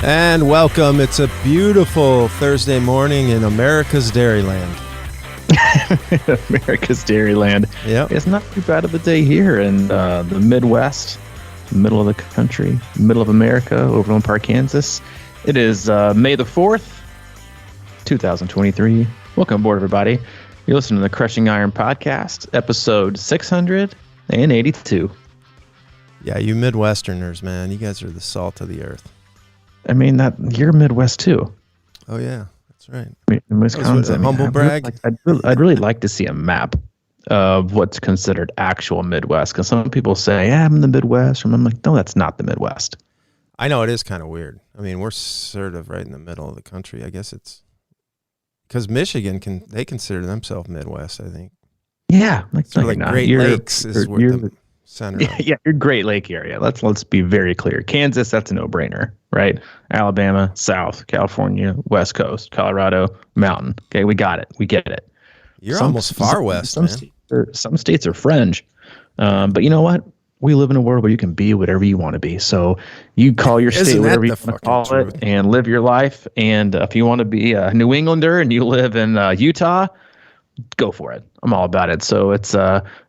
And welcome. It's a beautiful Thursday morning in America's Dairyland. America's Dairyland. Yep. It's not too bad of a day here in the Midwest, middle of the country, middle of America, Overland Park, Kansas. It is May the 4th, 2023. Welcome aboard, everybody. You're listening to the Crushing Iron podcast, episode 682. Yeah, you Midwesterners, man. You guys are the salt of the earth. I mean, you're Midwest, too. Oh, yeah. That's right. I mean, in Wisconsin, humble brag. I'd really like to see a map of what's considered actual Midwest, because some people say, yeah, I'm in the Midwest, and I'm like, no, that's not the Midwest. I know, it is kind of weird. I mean, we're sort of right in the middle of the country. I guess it's because Michigan they consider themselves Midwest, I think. Yeah, sort of like Great Lakes is where the center. Yeah, your Great Lake area. Let's be very clear. Kansas, that's a no-brainer, right? Alabama, South, California, West Coast, Colorado, Mountain. Okay, we got it. We get it. You're almost far west, man. Some states are fringe. But you know what? We live in a world where you can be whatever you want to be. So you call your state whatever you want to call it and live your life. And if you want to be a New Englander and you live in Utah, go for it. I'm all about it. So it's,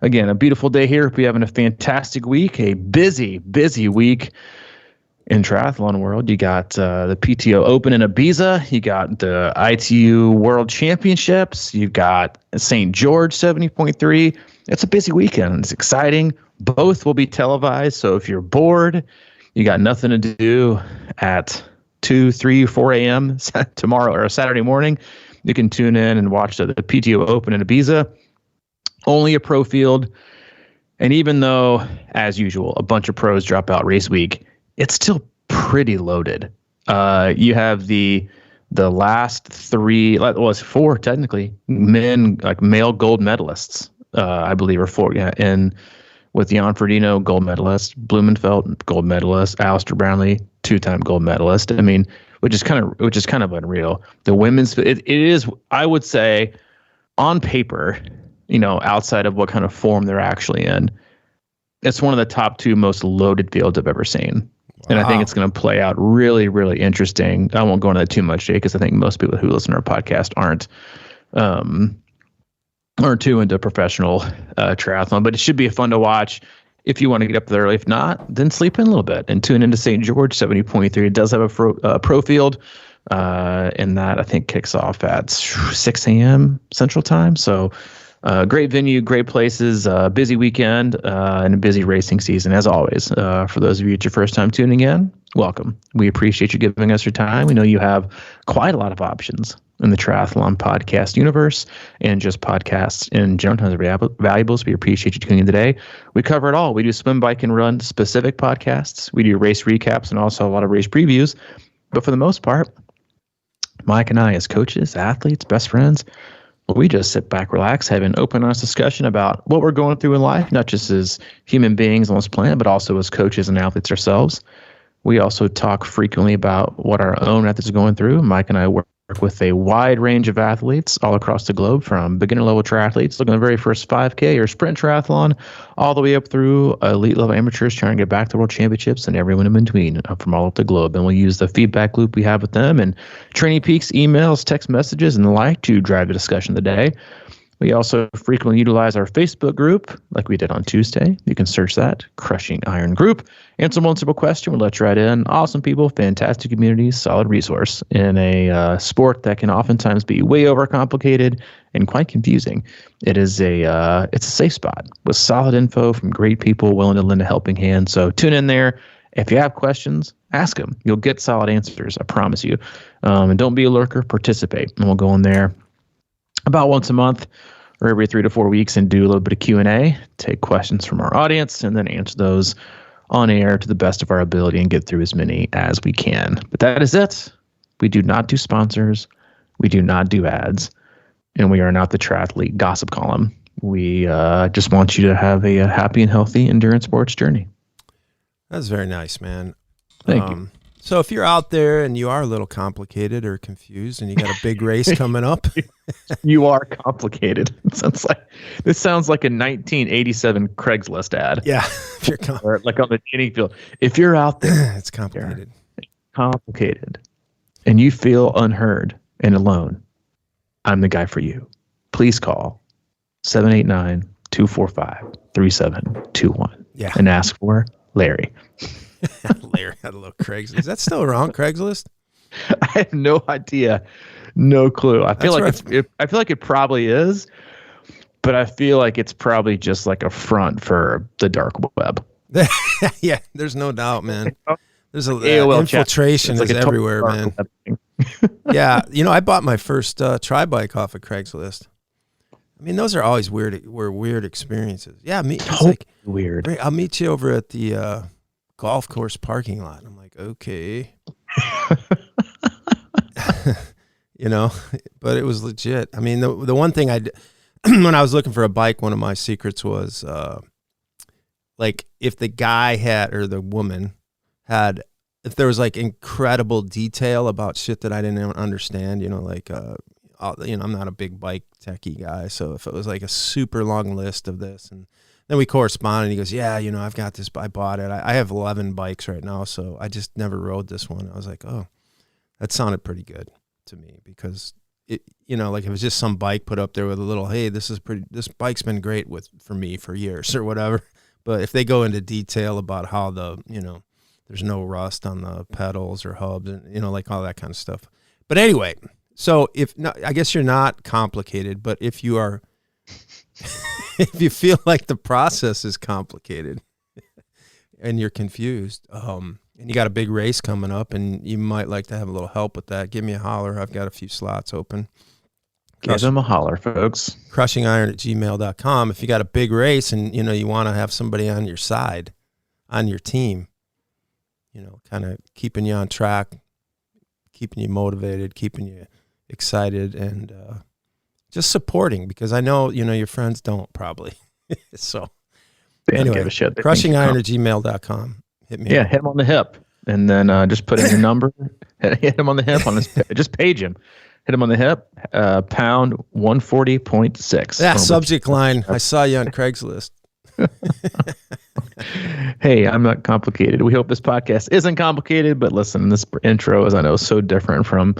again, a beautiful day here. We're having a fantastic week, a busy week in triathlon world. You got the PTO Open in Ibiza. You got the ITU World Championships. You got St. George 70.3. It's a busy weekend. It's exciting. Both will be televised. So if you're bored, you got nothing to do at 2, 3, 4 a.m. tomorrow or Saturday morning, you can tune in and watch the PTO Open in Ibiza. Only a pro field. And even though, as usual, a bunch of pros drop out race week, it's still pretty loaded. You have the last three, well, it's four technically, male gold medalists, I believe, are four. Yeah, and with Jan Frodeno, gold medalist, Blumenfeld, gold medalist, Alistair Brownlee, 2-time gold medalist. I mean, which is kind of unreal. The women's, it is, I would say, on paper, outside of what kind of form they're actually in, it's one of the top 2 most loaded fields I've ever seen. Wow. And I think it's going to play out really, really interesting. I won't go into that too much, Jay, because I think most people who listen to our podcast aren't too into professional triathlon, but it should be fun to watch if you want to get up there early. If not, then sleep in a little bit and tune into St. George 70.3. It does have a pro field, and that I think kicks off at 6 a.m. Central Time. So great venue, great places, busy weekend, and a busy racing season as always. For those of you it's your first time tuning in, welcome. We appreciate you giving us your time. We know you have quite a lot of options in the triathlon podcast universe and just podcasts in general. Tons of valuables. We appreciate you tuning in today. We cover it all. We do swim, bike, and run specific podcasts. We do race recaps and also a lot of race previews. But for the most part, Mike and I, as coaches, athletes, best friends, we just sit back, relax, have an open, honest discussion about what we're going through in life, not just as human beings on this planet, but also as coaches and athletes ourselves. We also talk frequently about what our own athletes are going through. Mike and I work with a wide range of athletes all across the globe, from beginner level triathletes looking at the very first 5K or sprint triathlon, all the way up through elite level amateurs trying to get back to world championships, and everyone in between from all over the globe. And we'll use the feedback loop we have with them and Training Peaks, emails, text messages, and the like to drive the discussion of the day. We also frequently utilize our Facebook group like we did on Tuesday. You can search that, Crushing Iron Group. Answer one simple question. We'll let you right in. Awesome people, fantastic community, solid resource in a sport that can oftentimes be way overcomplicated and quite confusing. It's a safe spot with solid info from great people willing to lend a helping hand. So tune in there. If you have questions, ask them. You'll get solid answers, I promise you. And don't be a lurker, participate. And we'll go in there about once a month or every 3 to 4 weeks and do a little bit of Q&A, take questions from our audience, and then answer those on air to the best of our ability and get through as many as we can. But that is it. We do not do sponsors. We do not do ads. And we are not the triathlete gossip column. We just want you to have a happy and healthy endurance sports journey. That's very nice, man. Thank you. So if you're out there and you are a little complicated or confused and you got a big race coming up. You are complicated. This sounds like a 1987 Craigslist ad. Yeah. Or like on the dating field. If you're out there. It's complicated. complicated and you feel unheard and alone, I'm the guy for you. Please call 789-245-3721 and ask for Larry. Larry, I love Craigslist. Is that still around, Craigslist? I have no idea. No clue. I feel like it probably is, but I feel like it's probably just like a front for the dark web. Yeah, there's no doubt, man. There's a AOL infiltration is everywhere, man. Yeah, I bought my first tri-bike off of Craigslist. I mean, those are always weird experiences. Yeah, it's like weird. I'll meet you over at the golf course parking lot. I'm like, okay. But it was legit. I mean, the one thing I did when I was looking for a bike, one of my secrets was like if the guy had, or the woman had, if there was like incredible detail about shit that I didn't understand, like I'm not a big bike techie guy, so if it was like a super long list of this, and then we corresponded, and he goes, yeah, I've got this, I bought it. I have 11 bikes right now, so I just never rode this one. I was like, oh, that sounded pretty good to me, because it, like it was just some bike put up there with a little, hey, this bike's been great for me for years or whatever. But if they go into detail about how there's no rust on the pedals or hubs and, like all that kind of stuff. But anyway, so I guess you're not complicated, but if you are, if you feel like the process is complicated and you're confused, and you got a big race coming up and you might like to have a little help with that, give me a holler. I've got a few slots open. Give them a holler, folks. CrushingIron@gmail.com. If you got a big race and, you want to have somebody on your side, on your team, kind of keeping you on track, keeping you motivated, keeping you excited, and just supporting, because I know, your friends don't probably. So anyway, give a shit. CrushingIron@gmail.com. Hit me. Yeah, hit him on the hip, and then just put in your number. Hit him on the hip on his. Just page him. Hit him on the hip. Pound 140.6. Yeah. Subject line: I saw you on Craigslist. Hey, I'm not complicated. We hope this podcast isn't complicated, but listen, this intro is, I know, so different from,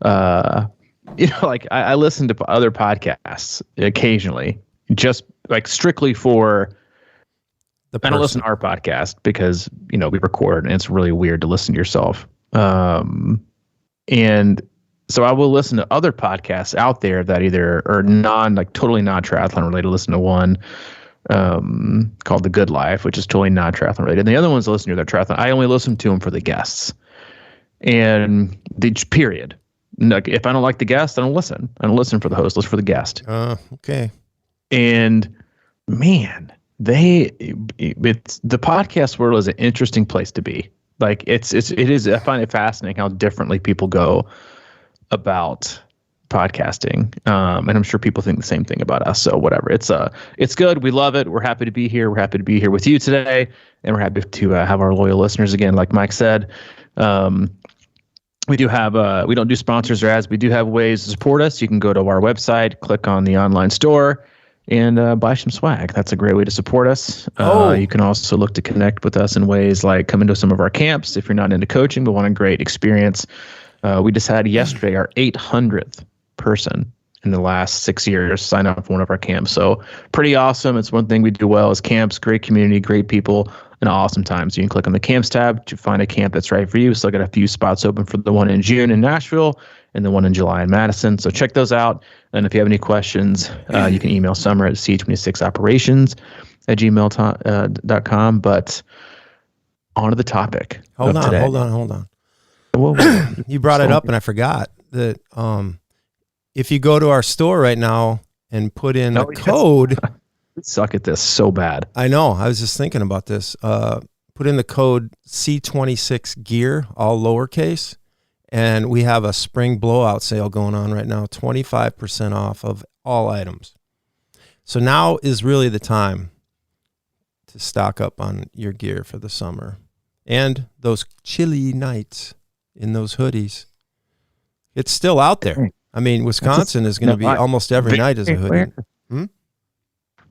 like I listen to other podcasts occasionally, just like strictly for. I don't listen to our podcast because, we record and it's really weird to listen to yourself. And so I will listen to other podcasts out there that either are totally non-triathlon related. Listen to one called The Good Life, which is totally non-triathlon related. And the other ones I listen to, they're triathlon. I only listen to them for the guests. And period. Like, if I don't like the guest, I don't listen. I don't listen for the host. Listen for the guest. Okay. And man, the podcast world is an interesting place to be. Like it is. I find it fascinating how differently people go about podcasting. And I'm sure people think the same thing about us. So whatever, it's good. We love it. We're happy to be here. We're happy to be here with you today, and we're happy to have our loyal listeners again. Like Mike said, we do have, we don't do sponsors or ads. We do have ways to support us. You can go to our website, click on the online store, and buy some swag. That's a great way to support us. You can also look to connect with us in ways like coming to some of our camps. If you're not into coaching but want a great experience, we just had yesterday our 800th person in the last 6 years sign up for one of our camps. So pretty awesome. It's one thing we do well is camps, great community, great people, and awesome times. You can click on the camps tab to find a camp that's right for you. Still got a few spots open for the one in June in Nashville and the one in July in Madison. So check those out. And if you have any questions, you can email Summer at c26operations@gmail.com. But on to the topic. Hold on. Whoa. You brought it up and I forgot that if you go to our store right now and put in a code. We suck at this so bad. I know. I was just thinking about this. Put in the code C26 gear, all lowercase. And we have a spring blowout sale going on right now, 25% off of all items. So now is really the time to stock up on your gear for the summer. And those chilly nights in those hoodies. It's still out there. I mean, Wisconsin is going to be almost every night as a hoodie.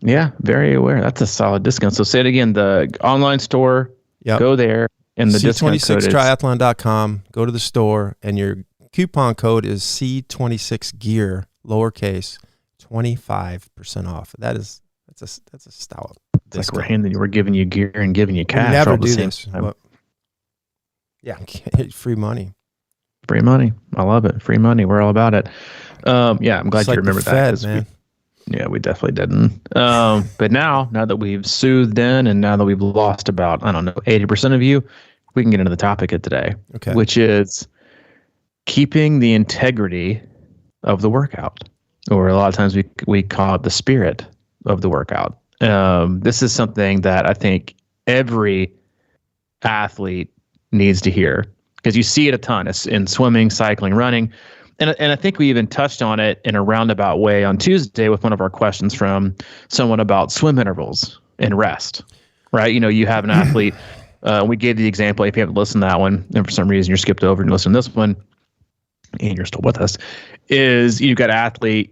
Yeah, very aware. That's a solid discount. So say it again, the online store, go there, And the discount code is C26triathlon.com. Go to the store, and your coupon code is C26gear, lowercase, 25% off. That's a stout. It's like we're giving you gear and giving you cash. We never all the do same this. time. Yeah, free money. Free money. I love it. Free money. We're all about it. Yeah, I'm glad you remembered that. Man. We definitely didn't. But now that we've soothed in and now that we've lost about, 80% of you, we can get into the topic of today, which is keeping the integrity of the workout, or a lot of times we call it the spirit of the workout. This is something that I think every athlete needs to hear, because you see it a ton. It's in swimming, cycling, running. And I think we even touched on it in a roundabout way on Tuesday with one of our questions from someone about swim intervals and rest, right? You have an athlete. We gave the example, if you haven't listened to that one, and for some reason you're skipped over and listened to this one, and you're still with us, is you've got athlete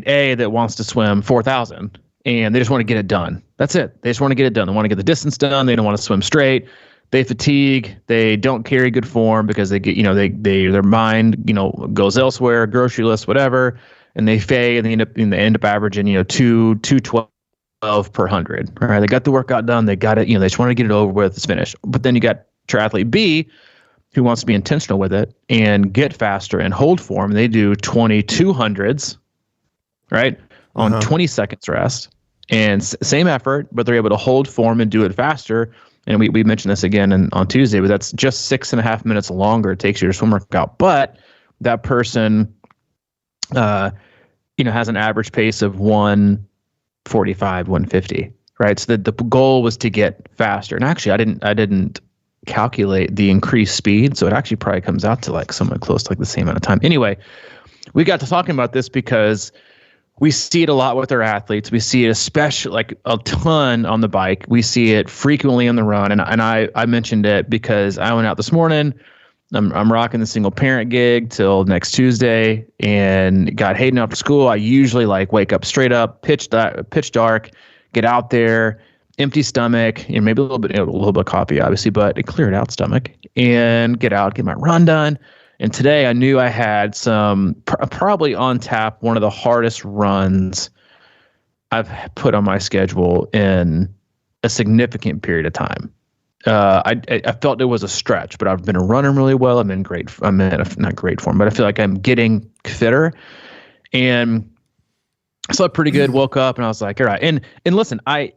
A that wants to swim 4,000, and they just want to get it done. That's it. They just want to get it done. They want to get the distance done. They don't want to swim straight. They fatigue. They don't carry good form because they get, their mind, goes elsewhere, grocery list, whatever, and they fade, and they end up averaging, 212 per 100. All right, they got the workout done. They got it. They just want to get it over with. It's finished. But then you got triathlete B, who wants to be intentional with it and get faster and hold form. They do 2200s, right, on 20 seconds rest, and same effort, but they're able to hold form and do it faster. And we mentioned this again on Tuesday, but that's just 6.5 minutes longer it takes you to swim workout. But that person, has an average pace of 145, 150, right? So the goal was to get faster. And actually, I didn't calculate the increased speed, so it actually probably comes out to like somewhat close to like the same amount of time. Anyway, we got to talking about this because we see it a lot with our athletes. We see it especially like a ton on the bike. We see it frequently on the run. And I mentioned it because I went out this morning. I'm rocking the single parent gig till next Tuesday, and got Hayden off to school. I usually wake up straight up, pitch dark, get out there, empty stomach, and maybe a little bit of coffee, obviously, but a cleared out stomach, and get out, get my run done. And today I knew I had some probably on tap, one of the hardest runs I've put on my schedule in a significant period of time. I felt it was a stretch, but I've been running really well. I'm in not great form, but I feel like I'm getting fitter, and slept pretty good. Woke up and I was like, all right. And listen, we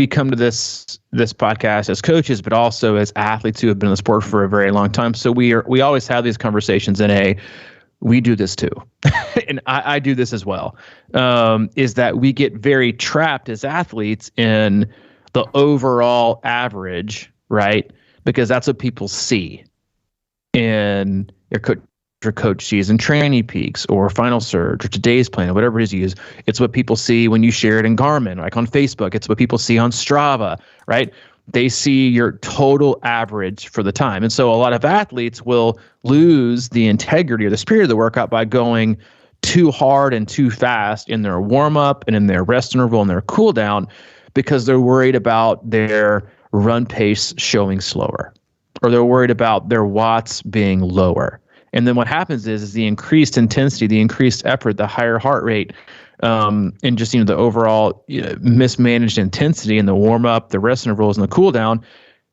come to this podcast as coaches, but also as athletes who have been in the sport for a very long time. So we always have these conversations we do this too. And I do this as well. Is that we get very trapped as athletes in the overall average, right? Because that's what people see in your coach sees in Training Peaks or Final Surge or Today's Plan or whatever it is you use. It's what people see when you share it in Garmin, like on Facebook. It's what people see on Strava, right? They see your total average for the time. And so a lot of athletes will lose the integrity or the spirit of the workout by going too hard and too fast in their warm-up and in their rest interval and their cool down, because they're worried about their run pace showing slower, or they're worried about their watts being lower. And then what happens is the increased intensity, the increased effort, the higher heart rate, and just the overall mismanaged intensity in the warm up, the rest intervals, and the cool down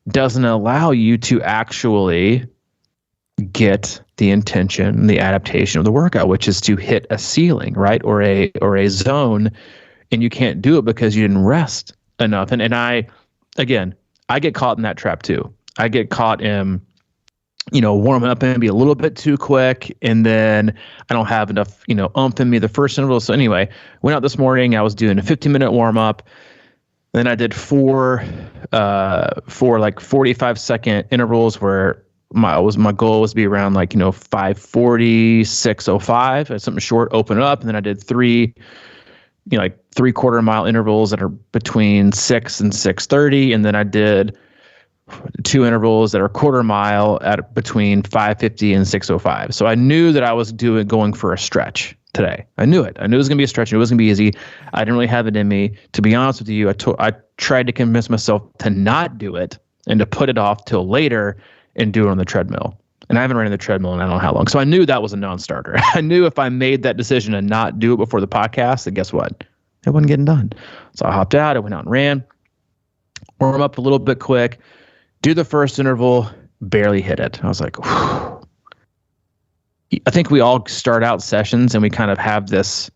doesn't allow you to actually get the intention, the adaptation of the workout, which is to hit a ceiling, right, or a zone, and you can't do it because you didn't rest enough. And I get caught in that trap too. I get caught in warming up and be a little bit too quick, and then I don't have enough, oomph in me the first interval. So anyway, went out this morning. I was doing a 15-minute warm up. Then I did four 45-second intervals where my goal was to be around 5:40, 6:05, something short, open it up, and then I did three 3/4 mile intervals that are between 6 and 6:30, and then I did 2 intervals that are quarter mile at between 5:50 and 6:05. So I knew that I was going for a stretch today. I knew it. I knew it was going to be a stretch. It wasn't going to be easy. I didn't really have it in me. To be honest with you, I tried to convince myself to not do it and to put it off till later and do it on the treadmill. And I haven't ran on the treadmill in I don't know how long. So I knew that was a non-starter. I knew if I made that decision and not do it before the podcast, then guess what? It wasn't getting done. So I hopped out. I went out and ran. Warm up a little bit quick. Do the first interval. Barely hit it. I was like, whew. I think we all start out sessions and we kind of have this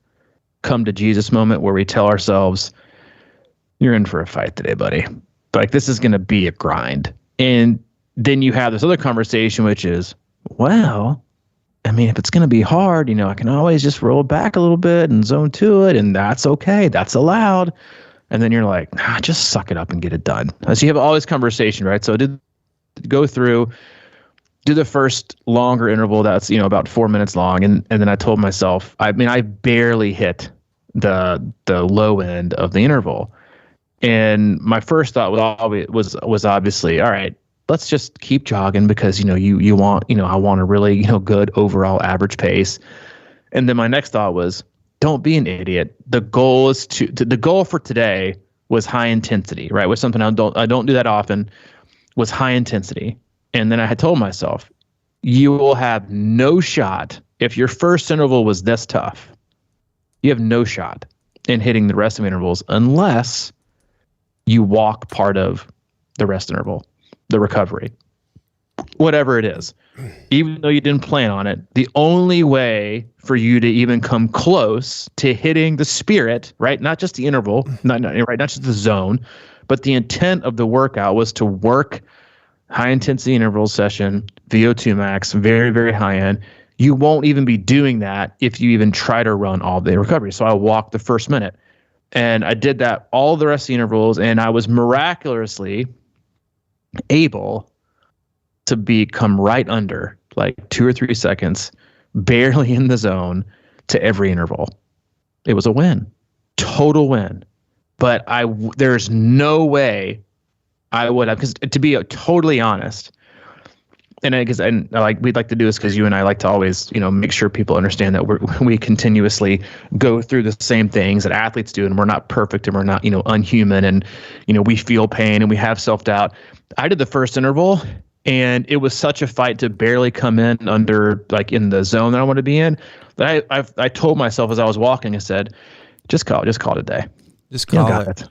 come to Jesus moment where we tell ourselves, you're in for a fight today, buddy. Like, this is going to be a grind. And then you have this other conversation, which is, well, I mean, if it's going to be hard, I can always just roll back a little bit and zone to it. And that's okay. That's allowed. And then you're like, nah, just suck it up and get it done. So you have all this conversation, right? So I did go through, do the first longer interval that's, about 4 minutes long. And then I told myself, I barely hit the low end of the interval. And my first thought was obviously, all right, let's just keep jogging because, you want, I want a really, good overall average pace. And then my next thought was, don't be an idiot. The goal is the goal for today was high intensity, right? Was something I don't do that often, was high intensity. And then I had told myself, you will have no shot if your first interval was this tough. You have no shot in hitting the rest of the intervals unless you walk part of the rest interval, the recovery, whatever it is. Even though you didn't plan on it, the only way for you to even come close to hitting the spirit, right? Not just the interval, not just the zone, but the intent of the workout was to work high intensity interval session, VO2 max, very, very high end. You won't even be doing that if you even try to run all day recovery. So I walked the first minute and I did that all the rest of the intervals, and I was miraculously able to come right under like 2 or 3 seconds, barely in the zone to every interval. It was a win, total win. But there's no way I would have, because to be totally honest, we'd like to do this because you and I like to always, make sure people understand that we continuously go through the same things that athletes do, and we're not perfect and we're not, unhuman, and, we feel pain and we have self-doubt. I did the first interval, and it was such a fight to barely come in under, like, in the zone that I want to be in, that I told myself as I was walking, I said, just call it a day. Just call it.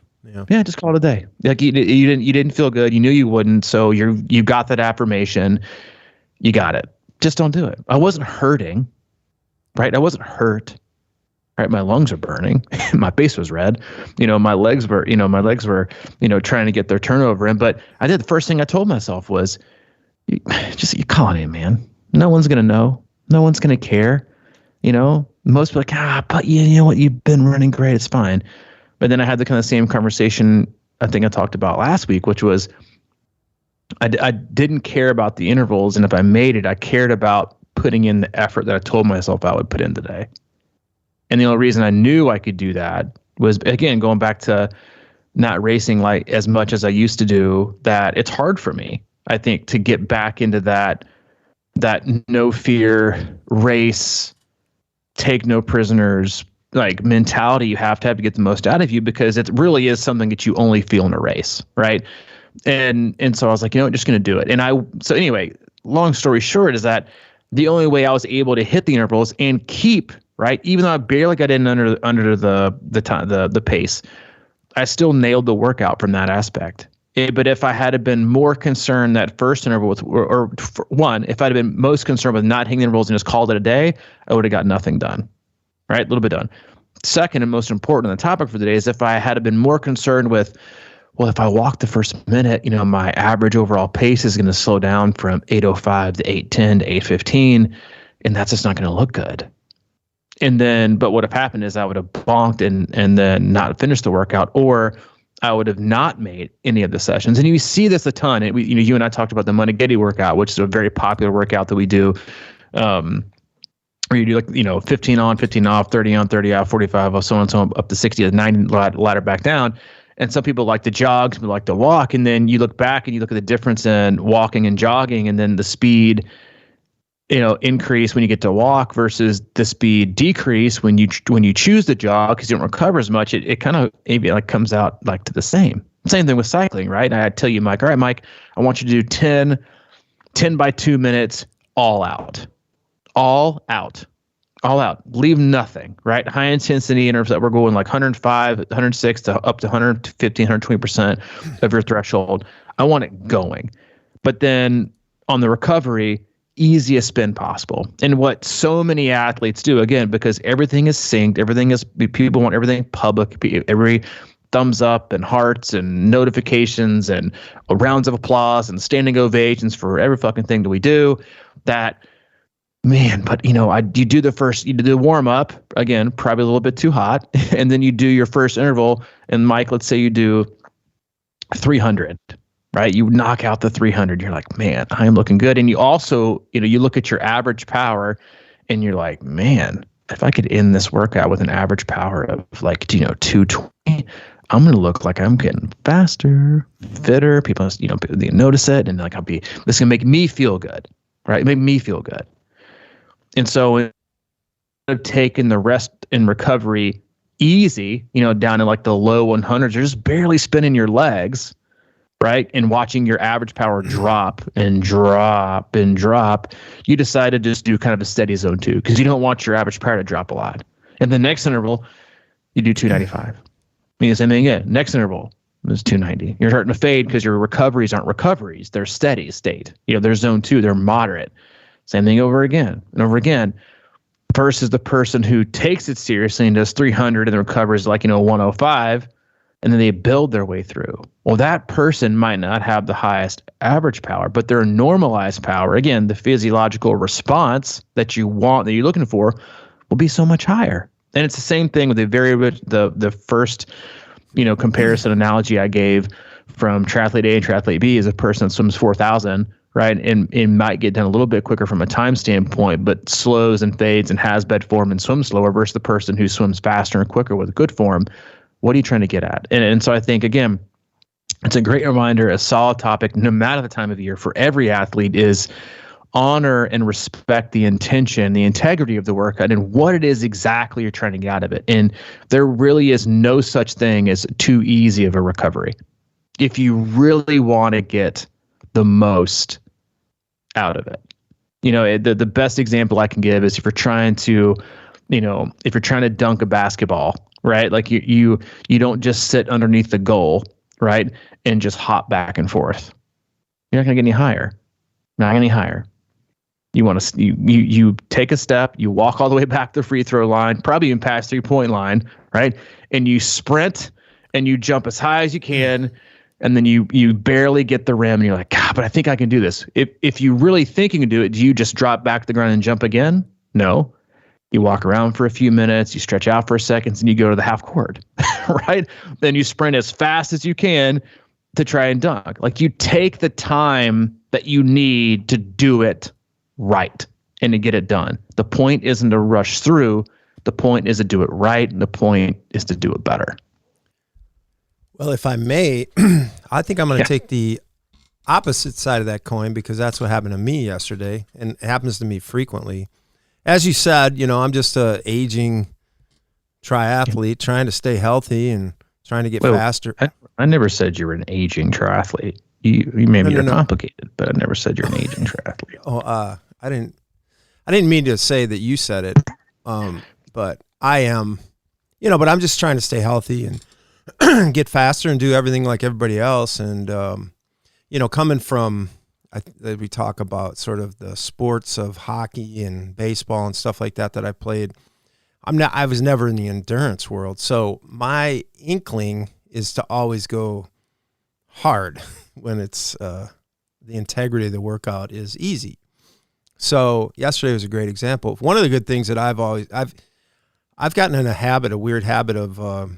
Yeah, just call it a day. Like, you didn't feel good. You knew you wouldn't. So you got that affirmation. You got it. Just don't do it. I wasn't hurting, right? I wasn't hurt, right? My lungs are burning. My face was red. My legs were trying to get their turnover in. But I did, the first thing I told myself was, you call it in, man. No one's going to know. No one's going to care. Most people are like, but you know what? You've been running great. It's fine. But then I had the kind of same conversation I think I talked about last week, which was I didn't care about the intervals. And if I made it, I cared about putting in the effort that I told myself I would put in today. And the only reason I knew I could do that was, again, going back to not racing like as much as I used to do, that it's hard for me, I think, to get back into that no fear race, take no prisoners, like, mentality you have to get the most out of you, because it really is something that you only feel in a race, right? And so I was like, just going to do it. And so anyway, long story short is that the only way I was able to hit the intervals and keep, right, even though I barely got in under the pace, I still nailed the workout from that aspect. But if I had been more concerned that first interval with, or one, if I'd have been most concerned with not hitting the intervals and just called it a day, I would have got nothing done. Right? A little bit done. Second, and most important on the topic for today, is if I had been more concerned with, well, if I walk the first minute, my average overall pace is going to slow down from 8:05 to 8:10 to 8:15, and that's just not going to look good. And then, but what would have happened is I would have bonked and then not finished the workout, or I would have not made any of the sessions. And you see this a ton. And you and I talked about the Money workout, which is a very popular workout that we do. Where you do 15 on, 15 off, 30 on, 30 off, 45 off, so on and so on, up to 60 to 90, ladder back down. And some people like to jog, some people like to walk. And then you look back and you look at the difference in walking and jogging, and then the speed, increase when you get to walk versus the speed decrease when you choose to jog because you don't recover as much. It kind of maybe like comes out like to the same. Same thing with cycling, right? And I tell you, Mike, all right, Mike, I want you to do 10 by 2 minutes, all out, all out, all out, leave nothing, right? High intensity intervals that we're going like 105, 106 to up to 115, 120% of your threshold. I want it going. But then on the recovery, easiest spin possible. And what so many athletes do, again, because everything is synced, people want everything public, every thumbs up and hearts and notifications and rounds of applause and standing ovations for every fucking thing that we do, that, man, but you do the warm up, again, probably a little bit too hot. And then you do your first interval. And Mike, let's say you do 300, right? You knock out the 300. You're like, man, I am looking good. And you also, you look at your average power and you're like, man, if I could end this workout with an average power of like, 220, I'm going to look like I'm getting faster, fitter. People, they notice it. And like, this is going to make me feel good, right? Make me feel good. And so instead of taking the rest and recovery easy, down in like the low 100s, you're just barely spinning your legs, right? And watching your average power drop and drop and drop, you decide to just do kind of a steady zone 2 because you don't want your average power to drop a lot. And the next interval, you do 295. The same thing again. Next interval is 290. You're starting to fade because your recoveries aren't recoveries. They're steady state. They're zone 2. They're moderate. Same thing over again and over again. Versus the person who takes it seriously and does 300 and the recovery is like, 105, and then they build their way through. Well, that person might not have the highest average power, but their normalized power, again, the physiological response that you want, that you're looking for, will be so much higher. And it's the same thing with the first, comparison analogy I gave from triathlete A and triathlete B is a person that swims 4,000, right? And it might get done a little bit quicker from a time standpoint, but slows and fades and has bed form and swims slower versus the person who swims faster and quicker with good form. What are you trying to get at? And so I think, again, it's a great reminder, a solid topic, no matter the time of year for every athlete, is honor and respect the intention, the integrity of the workout, and what it is exactly you're trying to get out of it. And there really is no such thing as too easy of a recovery. If you really want to get the most out of it, the best example I can give is if you're trying to dunk a basketball, right? Like you don't just sit underneath the goal, right, and just hop back and forth. You're not going to get any higher. Not any higher. You want to you take a step, you walk all the way back to the free throw line, probably even past 3-point line, right? And you sprint and you jump as high as you can, and then you barely get the rim, and you're like, God, but I think I can do this. If you really think you can do it, do you just drop back to the ground and jump again? No. You walk around for a few minutes, you stretch out for a second, and you go to the half court, right? Then you sprint as fast as you can to try and dunk. Like, you take the time that you need to do it right and to get it done. The point isn't to rush through. The point is to do it right, and the point is to do it better. Well, if I may, I think I'm going to take the opposite side of that coin, because that's what happened to me yesterday, and it happens to me frequently. As you said, I'm just a aging triathlete trying to stay healthy and trying to get faster. I never said you were an aging triathlete. You maybe you're complicated, but I never said you're an aging triathlete. I didn't mean to say that you said it, but I am, but I'm just trying to stay healthy and get faster and do everything like everybody else. And, coming from, we talk about sort of the sports of hockey and baseball and stuff like that I played. I was never in the endurance world. So my inkling is to always go hard when it's, the integrity of the workout is easy. So yesterday was a great example. One of the good things that I've gotten in a weird habit of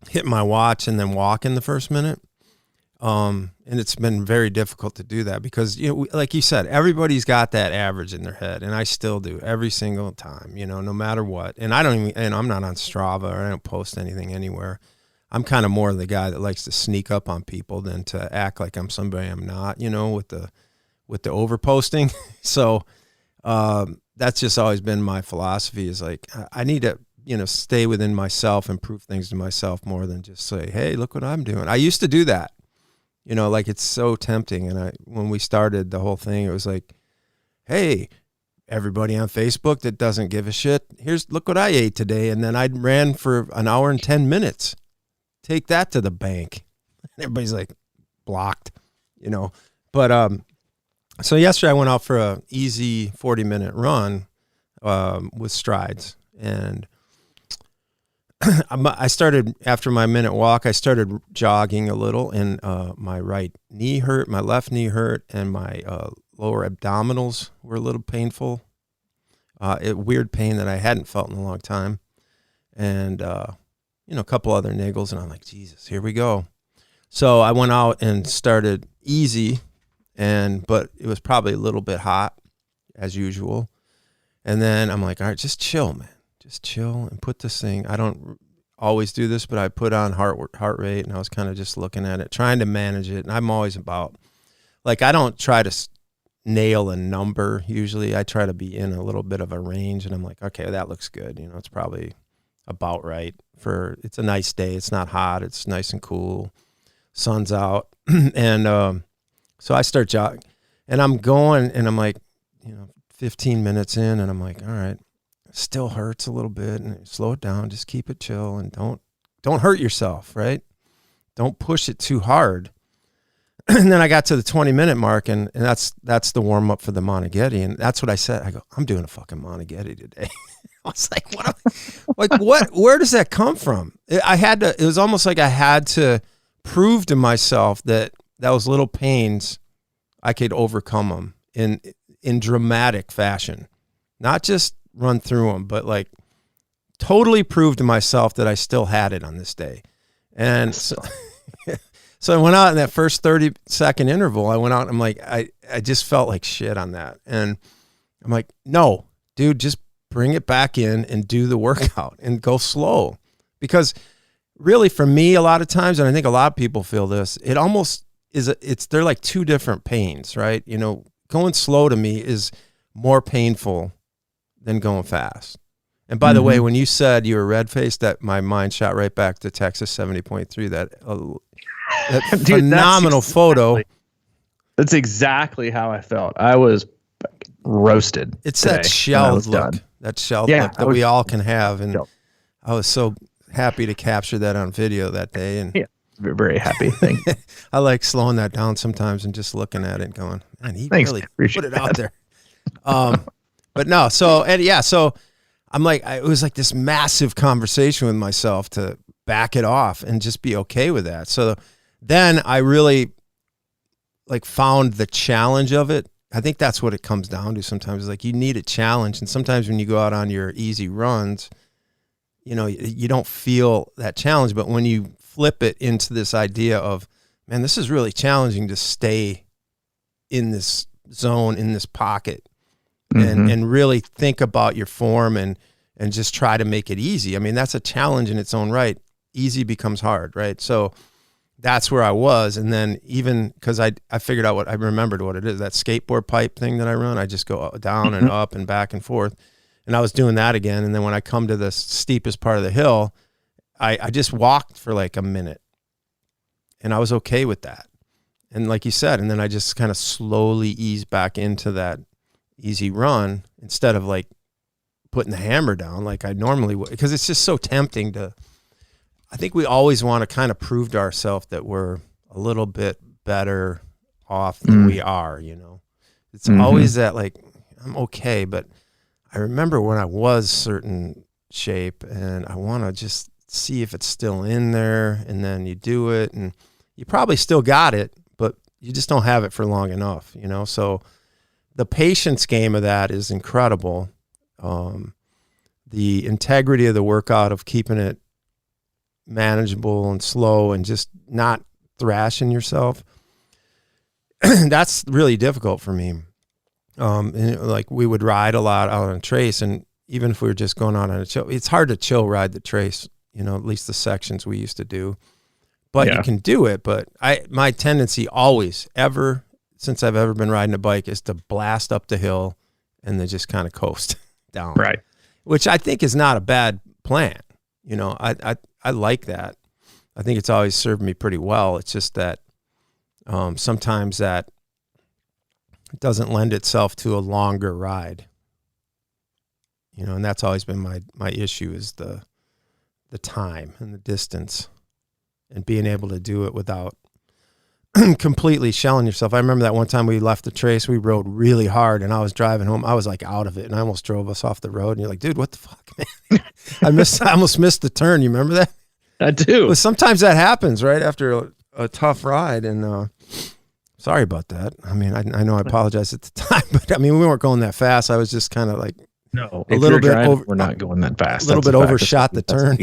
hitting my watch and then walking the first minute. And it's been very difficult to do that because, like you said, everybody's got that average in their head, and I still do every single time, no matter what. And I'm not on Strava, or I don't post anything anywhere. I'm kind of more the guy that likes to sneak up on people than to act like I'm somebody I'm not, with the overposting. So that's just always been my philosophy, is like, I need to stay within myself and prove things to myself more than just say, hey, look what I'm doing. I used to do that, like it's so tempting. And when we started the whole thing, it was like, hey, everybody on Facebook that doesn't give a shit, look what I ate today. And then I ran for an hour and 10 minutes. Take that to the bank. Everybody's like blocked, but, so yesterday I went out for a easy 40-minute run, with strides, and I started after my minute walk, I started jogging a little, and, my right knee hurt, my left knee hurt, and my, lower abdominals were a little painful. Weird pain that I hadn't felt in a long time. And, a couple other niggles, and I'm like, Jesus, here we go. So I went out and started easy, but it was probably a little bit hot as usual. And then I'm like, all right, just chill, man. Just chill and put this thing. I don't always do this, but I put on heart rate, and I was kind of just looking at it, trying to manage it. And I'm always about, I don't try to nail a number. Usually I try to be in a little bit of a range, and I'm like, okay, that looks good. It's probably about right it's a nice day. It's not hot. It's nice and cool. Sun's out. And, so I start jogging, and I'm going, and I'm like, 15 minutes in, and I'm like, all right, it still hurts a little bit, and slow it down, just keep it chill, and don't hurt yourself, right? Don't push it too hard. And then I got to the 20-minute mark, and that's the warm up for the Moneghetti, and that's what I said. I go, I'm doing a fucking Moneghetti today. I was like, what? Where does that come from? It was almost like I had to prove to myself that those little pains, I could overcome them in dramatic fashion, not just run through them, but totally prove to myself that I still had it on this day. And so, so I went out in that first 30-second interval. I went out and I'm like, I just felt like shit on that. And I'm like, no, dude, just bring it back in and do the workout and go slow. Because really for me, a lot of times, and I think a lot of people feel this, it almost they're like two different pains, right? Going slow to me is more painful than going fast. And by the way, when you said you were red-faced, that my mind shot right back to Texas 70.3, that dude, phenomenal photo. That's exactly how I felt. I was roasted. It's that shelled look, look that we all can have. And I was so happy to capture that on video that day. And we're very happy. Thank you. I like slowing that down sometimes and just looking at it and going, man, he really put it out there. But no, so I'm like, it was like this massive conversation with myself to back it off and just be okay with that. So then I really found the challenge of it. I think that's what it comes down to sometimes. Is you need a challenge. And sometimes when you go out on your easy runs, you don't feel that challenge. But when you flip it into this idea of, man, this is really challenging to stay in this zone, in this pocket, and really think about your form and just try to make it easy. I mean, that's a challenge in its own right. Easy becomes hard, right? So that's where I was. And then even because I figured out I remembered what it is, that skateboard pipe thing that I run, I just go down and up and back and forth. And I was doing that again. And then when I come to the steepest part of the hill, I just walked for a minute, and I was okay with that. And like you said, and then I just kind of slowly eased back into that easy run instead of putting the hammer down like I normally would, because it's just so tempting I think we always want to kind of prove to ourselves that we're a little bit better off than we are, It's always that I'm okay, but I remember when I was certain shape and I want to just see if it's still in there, and then you do it and you probably still got it, but you just don't have it for long enough, So the patience game of that is incredible. The integrity of the workout, of keeping it manageable and slow and just not thrashing yourself, that's really difficult for me. And we would ride a lot out on a trace, and even if we were just going out on a chill, it's hard to chill ride the trace, at least the sections we used to do, but you can do it. But my tendency always, ever since I've ever been riding a bike, is to blast up the hill and then just kind of coast down. Right. Which I think is not a bad plan. You know, I like that. I think it's always served me pretty well. It's just that sometimes that doesn't lend itself to a longer ride. You know, and that's always been my issue is the time and the distance and being able to do it without completely shelling yourself. I remember that one time we left the trace, we rode really hard and I was driving home. I was like out of it and I almost drove us off the road. And you're like, dude, what the fuck, man? I almost missed the turn. You remember that? I do. But sometimes that happens right after a tough ride. And sorry about that. I mean, I know I apologized at the time, but I mean, we weren't going that fast. I was just kind of like, no, a little bit over. We're not going that fast. A little bit overshot the turn.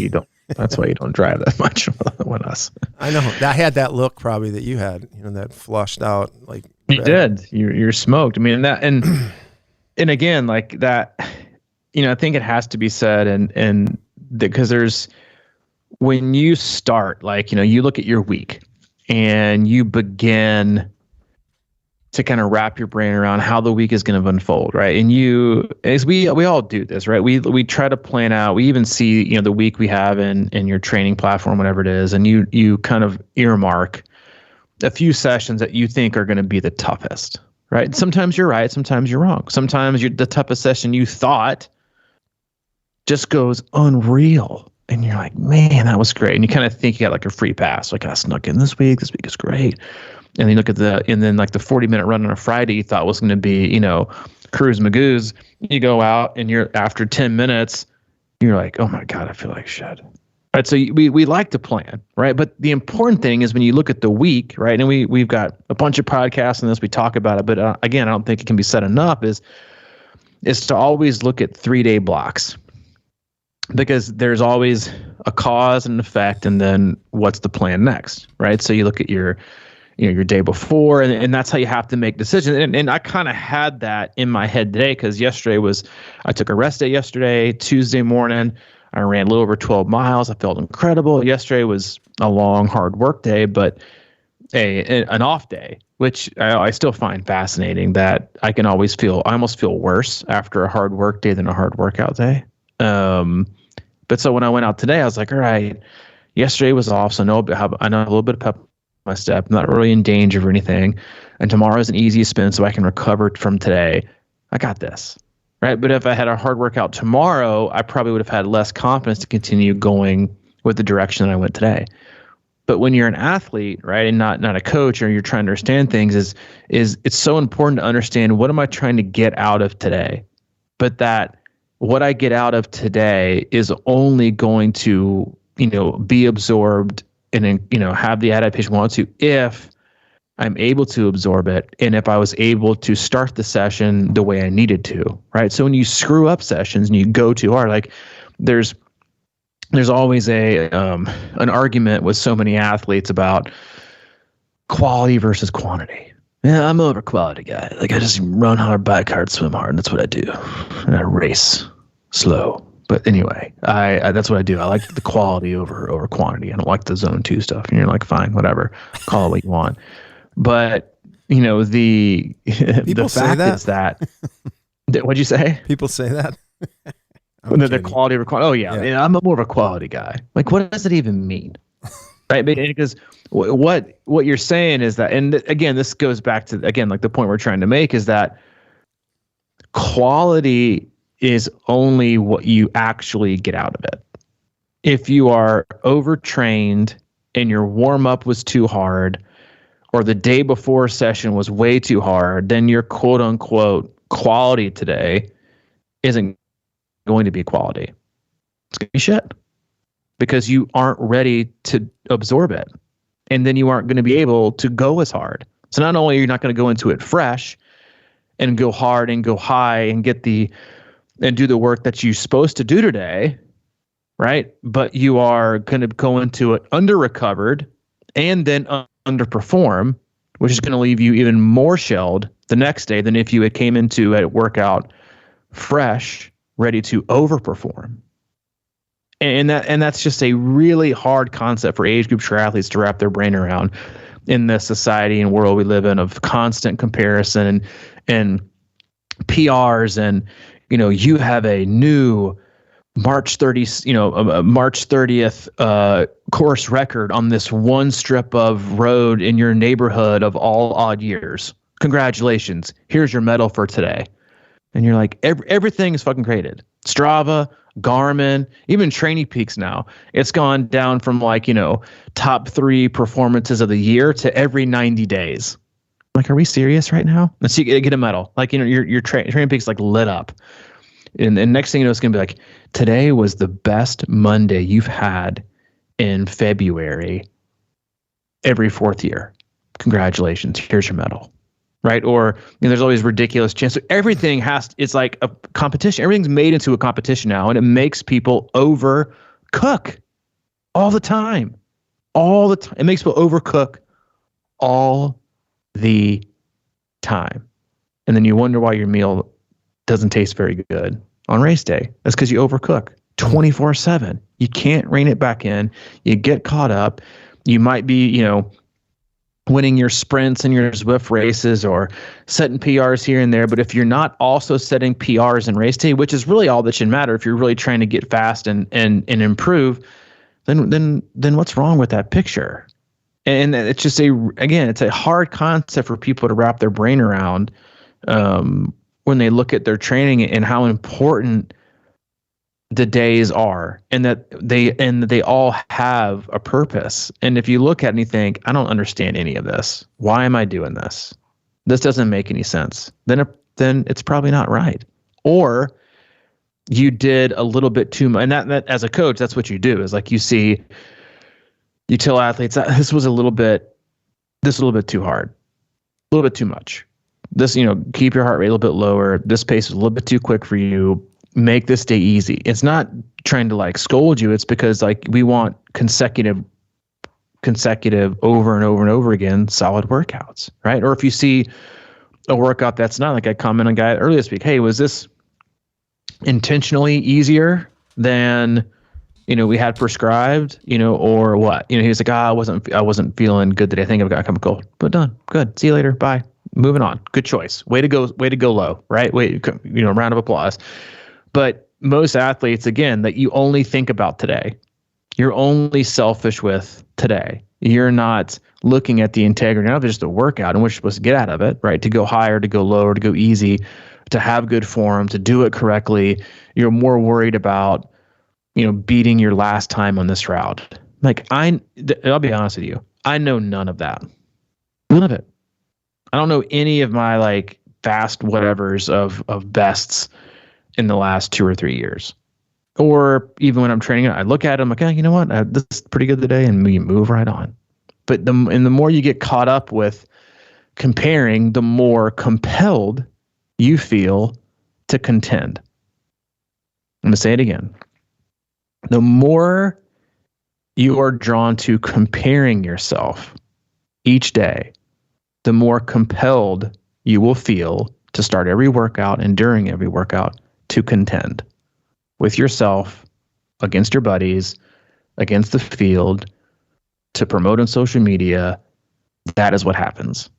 That's why you don't drive that much with us. I know. I had that look probably that you had, you know, that flushed out like you did. You're smoked. I mean, and again, like that, you know, I think it has to be said and because there's when you start, like, you know, you look at your week and you begin to kind of wrap your brain around how the week is going to unfold, right? And as we all do this, right? We try to plan out. We even see, you know, the week we have in your training platform, whatever it is, and you kind of earmark a few sessions that you think are going to be the toughest, right? Sometimes you're right, sometimes you're wrong. Sometimes the toughest session you thought just goes unreal, and you're like, man, that was great. And you kind of think you got like a free pass, like I snuck in this week. This week is great. And then you look at and then like the 40-minute run on a Friday you thought was going to be, you know, cruise magoos. You go out and after 10 minutes, you're like, oh my God, I feel like shit. Right. So we like to plan, right? But the important thing is when you look at the week, right? And we've got a bunch of podcasts on this, we talk about it, but again, I don't think it can be said enough is to always look at 3-day blocks, because there's always a cause and effect, and then what's the plan next, right? So you look at your day before, and that's how you have to make decisions. And I kind of had that in my head today, because I took a rest day yesterday. Tuesday morning, I ran a little over 12 miles. I felt incredible. Yesterday was a long, hard work day, but an off day, which I still find fascinating that I almost feel worse after a hard work day than a hard workout day. But so when I went out today, I was like, all right, yesterday was off, so I know a little bit of pep my step. I'm not really in danger or anything. And tomorrow is an easy spin, so I can recover from today. I got this, right? But if I had a hard workout tomorrow, I probably would have had less confidence to continue going with the direction that I went today. But when you're an athlete, right, and not a coach, or you're trying to understand things, is it's so important to understand, what am I trying to get out of today? But that what I get out of today is only going to, you know, be absorbed and, you know, have the adaptation want to, if I'm able to absorb it, and if I was able to start the session the way I needed to, right? So when you screw up sessions and you go too hard, like there's always an argument with so many athletes about quality versus quantity. Yeah, I'm an overquality guy. Like I just run hard, bike hard, swim hard, and that's what I do. And I race slow. But anyway, I that's what I do. I like the quality over quantity. I don't like the zone 2 stuff. And you're like, fine, whatever, call it what you want. But you know, the fact is that what'd you say? People say that. The quality over quantity. Oh yeah, I'm more of a quality guy. Like, what does it even mean? Right? Because what you're saying is that, and again, this goes back to like the point we're trying to make is that quality is only what you actually get out of it. If you are overtrained and your warm up was too hard, or the day before session was way too hard, then your quote unquote quality today isn't going to be quality. It's going to be shit, because you aren't ready to absorb it. And then you aren't going to be able to go as hard. So not only are you not going to go into it fresh and go hard and go high and and do the work that you're supposed to do today, right? But you are going to go into it under-recovered and then underperform, which is going to leave you even more shelled the next day than if you had came into a workout fresh, ready to overperform. And that's just a really hard concept for age groups, for athletes to wrap their brain around in the society and world we live in of constant comparison and PRs, and you know, you have a new March 30th course record on this one strip of road in your neighborhood of all odd years. Congratulations. Here's your medal for today. And you're like, everything is fucking created. Strava, Garmin, even Training Peaks now. It's gone down from top 3 performances of the year to every 90 days. Like, are we serious right now? Let's see, get a medal. Your Training Peaks lit up. And next thing you know, it's going to be like, today was the best Monday you've had in February every 4th year. Congratulations. Here's your medal. Right? Or there's always ridiculous chance. So everything it's like a competition. Everything's made into a competition now, and it makes people overcook all the time. All the time. It makes people overcook all the time. And then you wonder why your meal doesn't taste very good on race day. That's because you overcook 24/7. You can't rein it back in. You get caught up. You might be, winning your sprints and your Zwift races or setting PRs here and there. But if you're not also setting PRs in race day, which is really all that should matter if you're really trying to get fast and improve, then what's wrong with that picture? And it's just it's a hard concept for people to wrap their brain around when they look at their training and how important the days are, and that they all have a purpose. And if you look at it and you think, I don't understand any of this. Why am I doing this? This doesn't make any sense. Then it's probably not right. Or you did a little bit too much. And that as a coach, that's what you do, is like you tell athletes that this was a little bit too hard, a little bit too much. This, keep your heart rate a little bit lower. This pace is a little bit too quick for you. Make this day easy. It's not trying to scold you. It's because we want consecutive over and over and over again, solid workouts, right? Or if you see a workout that's not, like I commented on a guy earlier this week, hey, was this intentionally easier than, we had prescribed, or what? He was like, I wasn't feeling good today. I think I've got a cup of cold, but done. Good. See you later. Bye. Moving on. Good choice. Way to go low, right? Round of applause. But most athletes, again, that you only think about today. You're only selfish with today. You're not looking at the integrity of just a workout and what you're supposed to get out of it, right? To go higher, to go lower, to go easy, to have good form, to do it correctly. You're more worried about, beating your last time on this route. I'll be honest with you. I know none of that. None of it. I don't know any of my fast whatevers of bests in the last 2 or 3 years. Or even when I'm training, I look at them like, you know what? This is pretty good today, and we move right on. But the more you get caught up with comparing, the more compelled you feel to contend. I'm going to say it again. The more you are drawn to comparing yourself each day, the more compelled you will feel to start every workout and during every workout to contend with yourself, against your buddies, against the field, to promote on social media. That is what happens.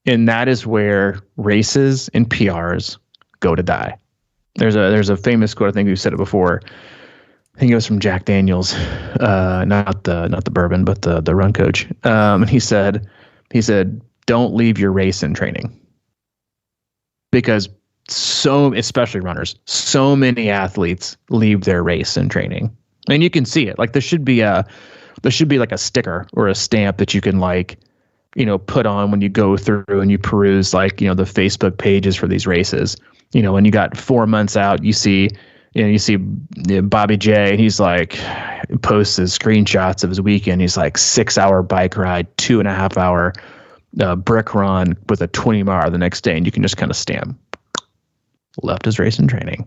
And that is where races and PRs go to die. There's a famous quote, I think we've said it before. I think it was from Jack Daniels, not the bourbon, but the run coach. And he said, don't leave your race in training. Because especially runners, so many athletes leave their race in training. And you can see it. There should be a sticker or a stamp that you can put on when you go through and you peruse the Facebook pages for these races. When you got 4 months out, you see Bobby J, and he's posts his screenshots of his weekend. He's 6-hour bike ride, 2.5 hour brick run with a 20-mile the next day, and you can just kind of stamp left his race in training.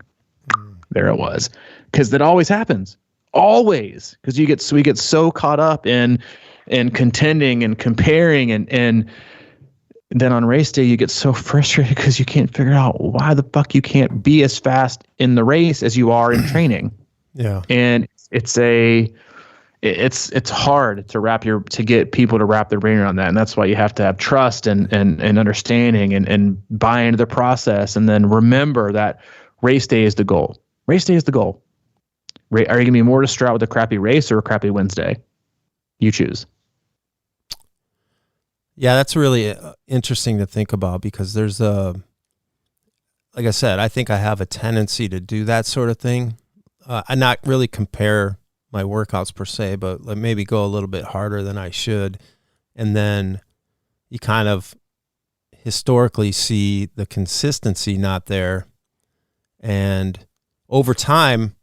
There it was. Because that always happens. Always. Because we get so caught up in contending and comparing, and then on race day you get so frustrated because you can't figure out why the fuck you can't be as fast in the race as you are in training. Yeah. And it's hard to get people to wrap their brain around that. And that's why you have to have trust and understanding and buy into the process. And then remember that race day is the goal. Race day is the goal. Are you going to be more distraught with a crappy race or a crappy Wednesday? You choose. Yeah, that's really interesting to think about, because there's like I said, I think I have a tendency to do that sort of thing. I not really compare my workouts per se, but like maybe go a little bit harder than I should. And then you kind of historically see the consistency not there. And over time,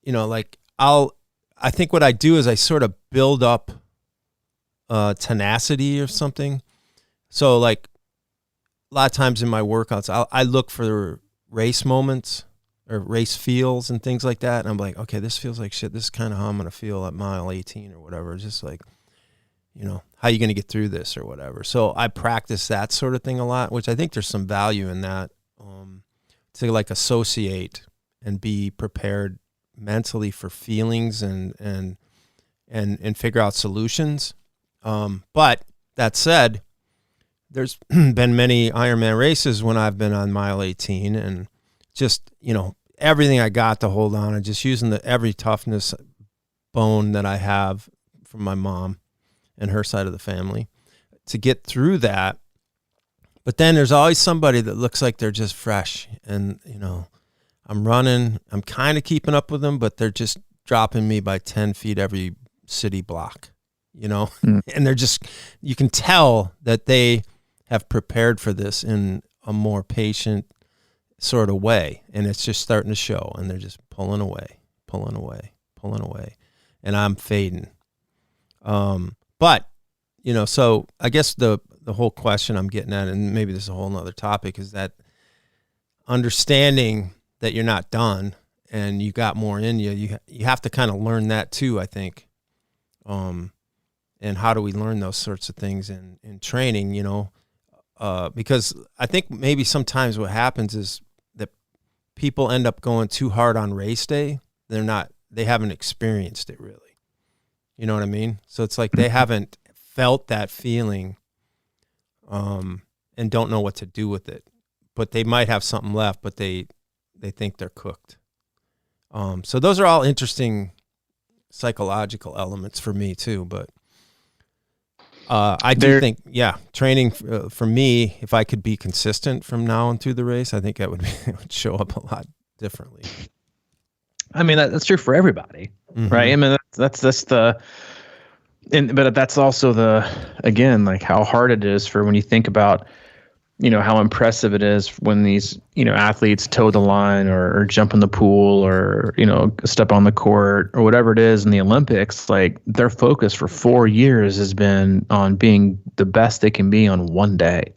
like I think what I do is I sort of build up tenacity or something. So like a lot of times in my workouts, I look for race moments or race feels and things like that. And I'm like, okay, this feels like shit. This is kind of how I'm going to feel at mile 18 or whatever. It's just like, how are you going to get through this or whatever. So I practice that sort of thing a lot, which I think there's some value in that, to like associate and be prepared mentally for feelings and figure out solutions. But that said, there's been many Ironman races when I've been on mile 18 and just, everything I got to hold on and just using every toughness bone that I have from my mom and her side of the family to get through that. But then there's always somebody that looks like they're just fresh and, I'm running, I'm kind of keeping up with them, but they're just dropping me by 10 feet every city block, and they're just, you can tell that they have prepared for this in a more patient sort of way. And it's just starting to show, and they're just pulling away. And I'm fading. But, so I guess the whole question I'm getting at, and maybe this is a whole nother topic, is that understanding that you're not done and you got more in you. You have to kind of learn that too, I think. And how do we learn those sorts of things in training, because I think maybe sometimes what happens is that people end up going too hard on race day. They haven't experienced it really. You know what I mean? So it's like they haven't felt that feeling, and don't know what to do with it, but they might have something left, but they think they're cooked. So those are all interesting psychological elements for me too, but I do think, training for me, if I could be consistent from now on through the race, I think it would show up a lot differently. I mean, that's true for everybody, right? I mean, but that's also again, like how hard it is for when you think about, how impressive it is when these, athletes toe the line or jump in the pool or, step on the court or whatever it is in the Olympics. Like their focus for 4 years has been on being the best they can be on one day.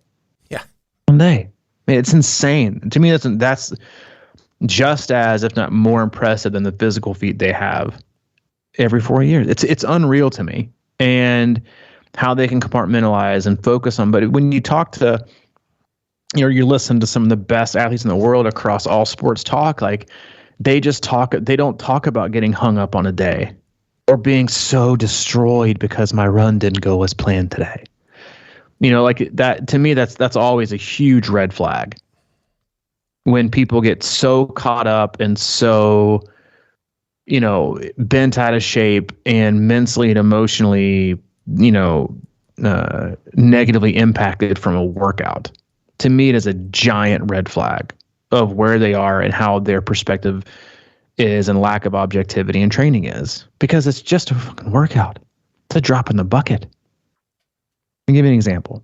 Yeah. One day. I mean, it's insane. To me, that's just as, if not more impressive than the physical feat they have every 4 years. It's unreal to me, and how they can compartmentalize and focus on. But when you talk to, you listen to some of the best athletes in the world across all sports talk, like they don't talk about getting hung up on a day or being so destroyed because my run didn't go as planned today. Like that, to me, that's always a huge red flag. When people get so caught up and so, bent out of shape and mentally and emotionally, negatively impacted from a workout. To me, it is a giant red flag of where they are and how their perspective is and lack of objectivity in training is, because it's just a fucking workout. It's a drop in the bucket. I'll give you an example.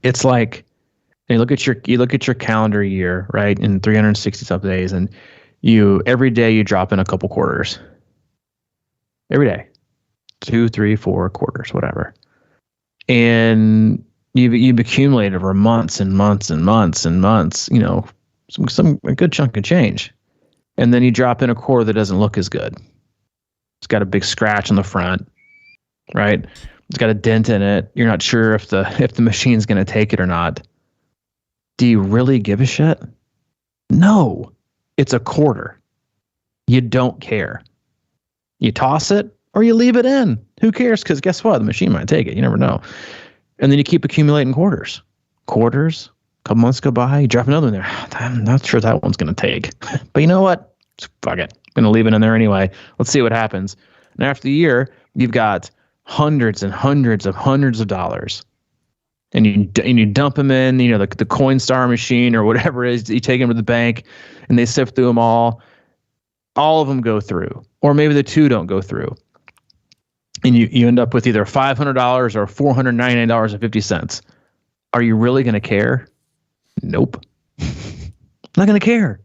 It's like, you look at your calendar year, right, in 360 some days, and every day you drop in a couple quarters. Every day, 2, 3, 4 quarters, whatever, and you've accumulated over months and months and months and months, a good chunk of change. And then you drop in a quarter that doesn't look as good. It's got a big scratch on the front, right? It's got a dent in it. You're not sure if the machine's going to take it or not. Do you really give a shit? No. It's a quarter. You don't care. You toss it or you leave it in. Who cares? Because guess what? The machine might take it. You never know. And then you keep accumulating quarters. A couple months go by, you drop another one there. I'm not sure that one's going to take. But you know what? So fuck it. I'm going to leave it in there anyway. Let's see what happens. And after the year, you've got hundreds and hundreds of dollars. And you dump them in, the Coinstar machine or whatever it is. You take them to the bank and they sift through them all. All of them go through. Or maybe the two don't go through. And you end up with either $500 or $499.50. Are you really going to care? Nope. Not going to care.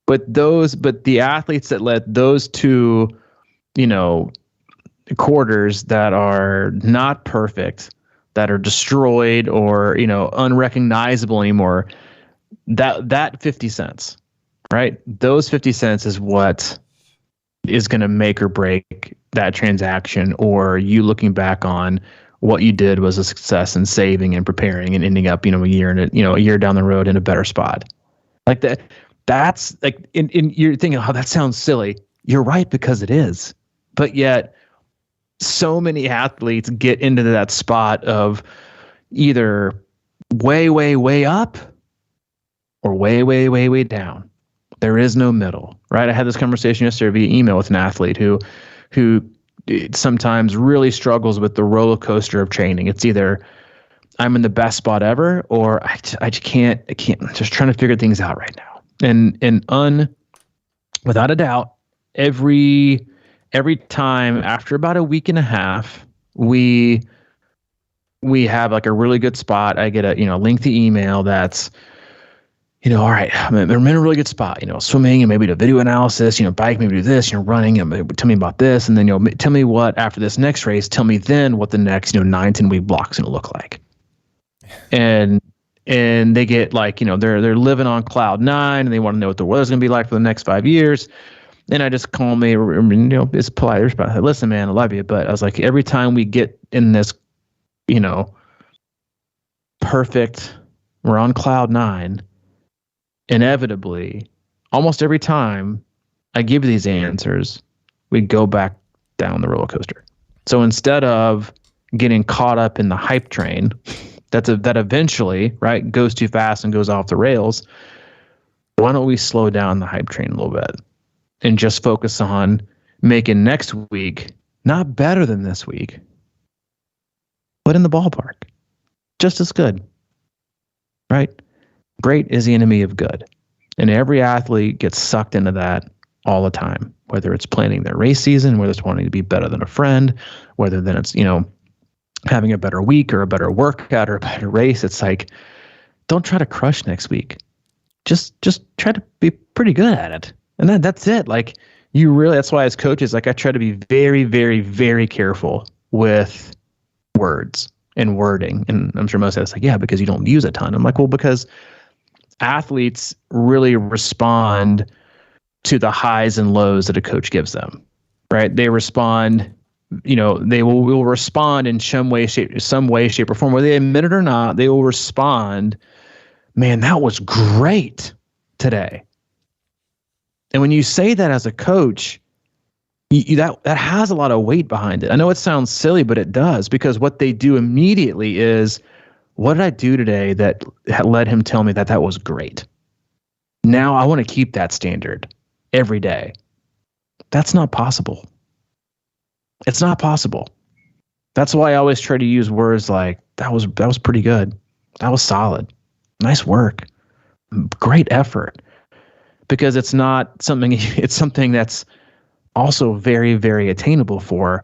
But the athletes that let those two, quarters that are not perfect, that are destroyed or, unrecognizable anymore, that 50 cents, right? Those 50 cents is what is going to make or break that transaction, or you looking back on what you did was a success in saving and preparing and ending up, a year down the road in a better spot. Like that. That's like, you're thinking, oh, that sounds silly. You're right, because it is. But yet, so many athletes get into that spot of either way, way, way up or way, way, way, way down. There is no middle, right? I had this conversation yesterday via email with an athlete who sometimes really struggles with the roller coaster of training. It's either I'm in the best spot ever, or I just can't. I'm just trying to figure things out right now. Without a doubt, every time after about a week and a half, we have like a really good spot. I get a lengthy email that's, all right, I'm in a really good spot. Swimming and maybe the video analysis. Bike, maybe do this. Running and tell me about this, and then tell me what after this next race. Tell me then what the next 9-10 week block's gonna look like, and they get like, they're living on cloud 9 and they want to know what the weather's going to be like for the next 5 years. And I just call me, it's polite response. Listen, man, I love you. But I was like, every time we get in this, perfect, we're on cloud 9, inevitably, almost every time I give these answers, we go back down the roller coaster. So instead of getting caught up in the hype train, that eventually, right, goes too fast and goes off the rails, why don't we slow down the hype train a little bit and just focus on making next week not better than this week, but in the ballpark, just as good, right? Great is the enemy of good. And every athlete gets sucked into that all the time, whether it's planning their race season, whether it's wanting to be better than a friend, whether then it's, having a better week or a better workout or a better race. It's like, don't try to crush next week. Just try to be pretty good at it. And then that's it. Like that's why as coaches, like I try to be very, very, very careful with words and wording. And I'm sure most of it's like, yeah, because you don't use a ton. I'm like, well, because athletes really respond to the highs and lows that a coach gives them, right? They respond, they will respond in some way, shape or form, whether they admit it or not. They will respond, man, that was great today. And when you say that as a coach, that has a lot of weight behind it. I know it sounds silly, but it does, because what they do immediately is, what did I do today that let him tell me that was great? Now I want to keep that standard every day. That's not possible. It's not possible. That's why I always try to use words like, that was pretty good. That was solid. Nice work. Great effort. Because it's something that's also very, very attainable for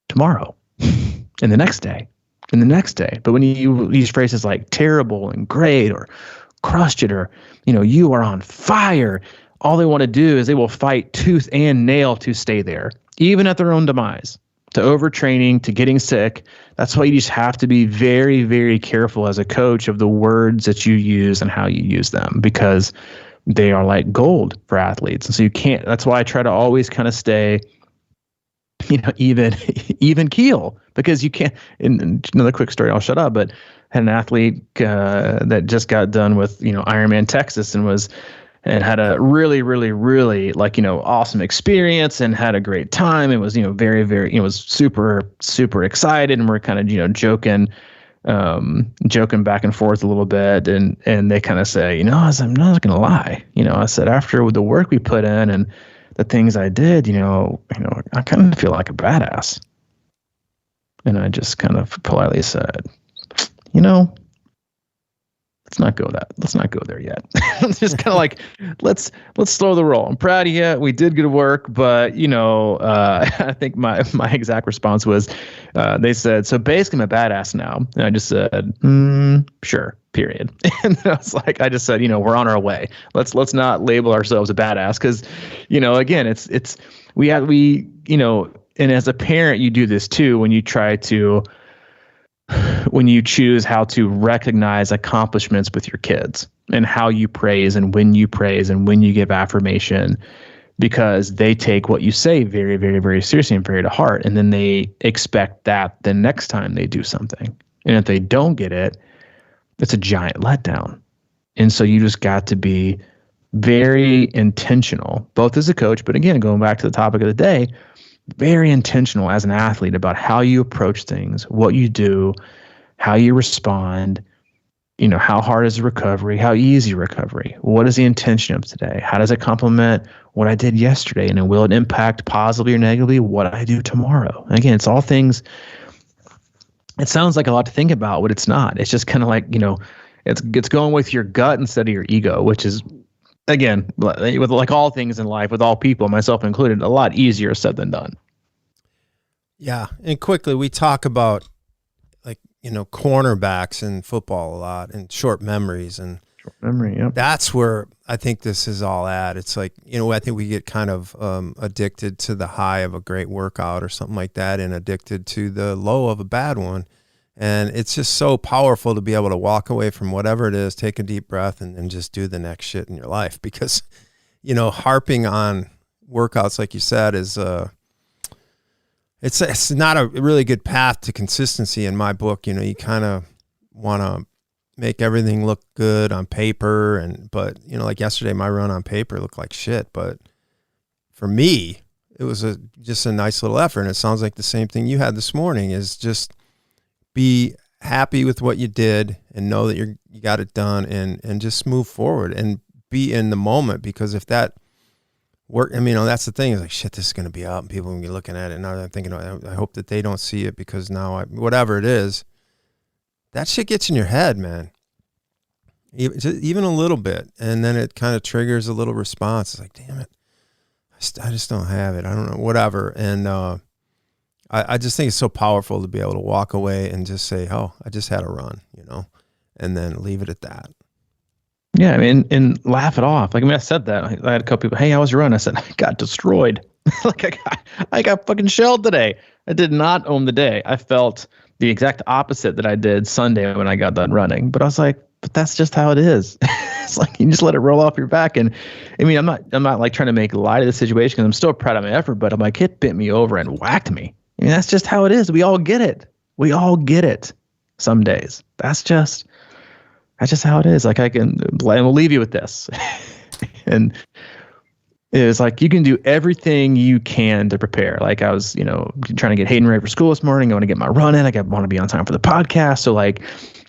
tomorrow and the next day and the next day. But when you use phrases like terrible and great or crushed it or, you are on fire, all they want to do is they will fight tooth and nail to stay there, even at their own demise, to overtraining, to getting sick. That's why you just have to be very, very careful as a coach of the words that you use and how you use them, because they are like gold for athletes. And so you can't, that's why I try to always kind of stay, even keel, because you can't. And another quick story, I'll shut up, but had an athlete that just got done with, Ironman Texas and had a really, really, really awesome experience and had a great time. It was, very, very, was super, super excited. And we're kind of, joking joking back and forth a little bit, and they kind of say, I'm not going to lie. I said, after the work we put in and the things I did, I kind of feel like a badass. And I just kind of politely said, let's not go there yet. Just kind of like, let's slow the roll. I'm proud of you. We did good work, but I think my exact response was, they said, so basically I'm a badass now. And I just said, sure, period. And I just said, we're on our way. Let's not label ourselves a badass. Cause again, it's and as a parent, you do this too, when you choose how to recognize accomplishments with your kids and how you praise and when you give affirmation, because they take what you say very, very, very seriously and very to heart. And then they expect that the next time they do something. And if they don't get it, it's a giant letdown. And so you just got to be very intentional, both as a coach, but again, going back to the topic of the day, very intentional as an athlete about how you approach things, what you do, how you respond, how hard is the recovery, how easy recovery, what is the intention of today, how does it complement what I did yesterday, and then will it impact positively or negatively what I do tomorrow? And again, it's all things, it sounds like a lot to think about, but it's not. It's just kind of like, it's going with your gut instead of your ego, which is, again, with like all things in life, with all people, myself included, a lot easier said than done. Yeah. And quickly, we talk about cornerbacks in football a lot and short memories. And short memory, yeah. That's where I think this is all at. It's like, I think we get kind of addicted to the high of a great workout or something like that and addicted to the low of a bad one. And it's just so powerful to be able to walk away from whatever it is, take a deep breath, and then just do the next shit in your life. Because, harping on workouts, like you said, is it's not a really good path to consistency in my book. You kind of want to make everything look good on paper, but like yesterday, my run on paper looked like shit. But for me, it was just a nice little effort. And it sounds like the same thing you had this morning is just be happy with what you did and know that you got it done and just move forward and be in the moment. Because if that work, that's the thing is like, shit, this is going to be out and people are going to be looking at it. And I'm thinking, I hope that they don't see it because now whatever it is, that shit gets in your head, man. Even a little bit. And then it kind of triggers a little response. It's like, damn it. I just don't have it. I don't know, whatever. And, I just think it's so powerful to be able to walk away and just say, oh, I just had a run, and then leave it at that. Yeah, and laugh it off. I said that. I had a couple people, hey, how was your run? I said, I got destroyed. I got fucking shelled today. I did not own the day. I felt the exact opposite that I did Sunday when I got done running. But I was like, but that's just how it is. It's like you just let it roll off your back. And I'm not like trying to make light of the situation because I'm still proud of my effort, but I'm like, it bent me over and whacked me. That's just how it is. We all get it. We all get it some days. That's just how it is. Like we'll leave you with this. And it's like you can do everything you can to prepare. Like I was, trying to get Hayden ready for school this morning. I want to get my run in. I want to be on time for the podcast. So like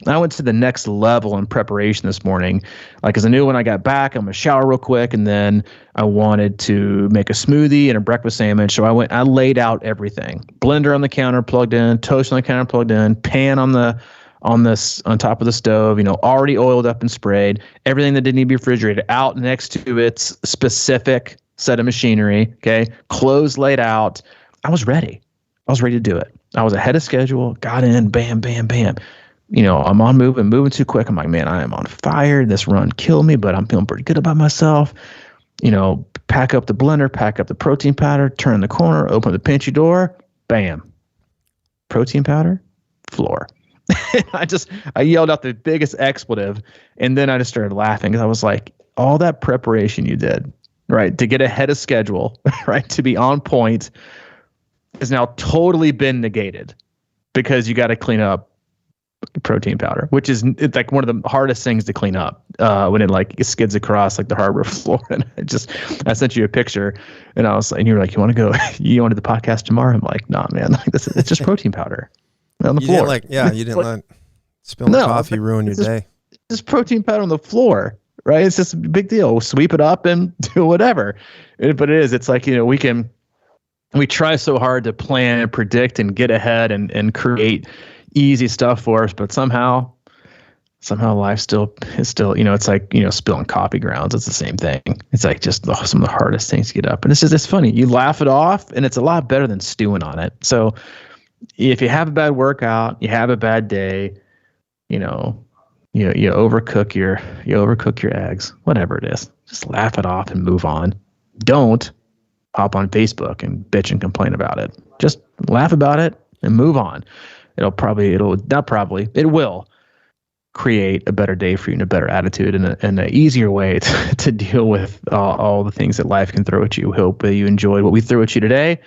I went to the next level in preparation this morning. Like, cause I knew when I got back, I'm going to shower real quick. And then I wanted to make a smoothie and a breakfast sandwich. So I laid out everything. Blender on the counter plugged in, toast on the counter plugged in, pan on top of the stove, already oiled up and sprayed, everything that didn't need to be refrigerated out next to its specific set of machinery. Okay. Clothes laid out. I was ready to do it. I was ahead of schedule, got in, bam, bam, bam. I'm on moving too quick. I'm like, man, I am on fire. This run killed me, but I'm feeling pretty good about myself. Pack up the blender, pack up the protein powder, turn the corner, open the pantry door, bam. Protein powder, floor. I yelled out the biggest expletive, and then I just started laughing because I was like, all that preparation you did, right, to get ahead of schedule, right, to be on point, has now totally been negated because you got to clean up protein powder, which is it's like one of the hardest things to clean up when it skids across like the hardwood floor. And I sent you a picture, and I was like, and you were like, you want to go? You wanted the podcast tomorrow? I'm like, nah, man, like it's just protein powder on the floor. You didn't let Spilling coffee ruin your day. Just protein powder on the floor, right? It's just a big deal. We'll sweep it up and do whatever. But it's like, we try so hard to plan and predict and get ahead and create easy stuff for us, but somehow life is still, it's like, spilling coffee grounds. It's the same thing. It's like just some of the hardest things to get up. And it's funny. You laugh it off, and it's a lot better than stewing on it. So if you have a bad workout, you have a bad day, you overcook your eggs, whatever it is, just laugh it off and move on. Don't hop on Facebook and bitch and complain about it. Just laugh about it and move on. It will create a better day for you and a better attitude and an easier way to deal with all the things that life can throw at you. Hope that you enjoyed what we threw at you today.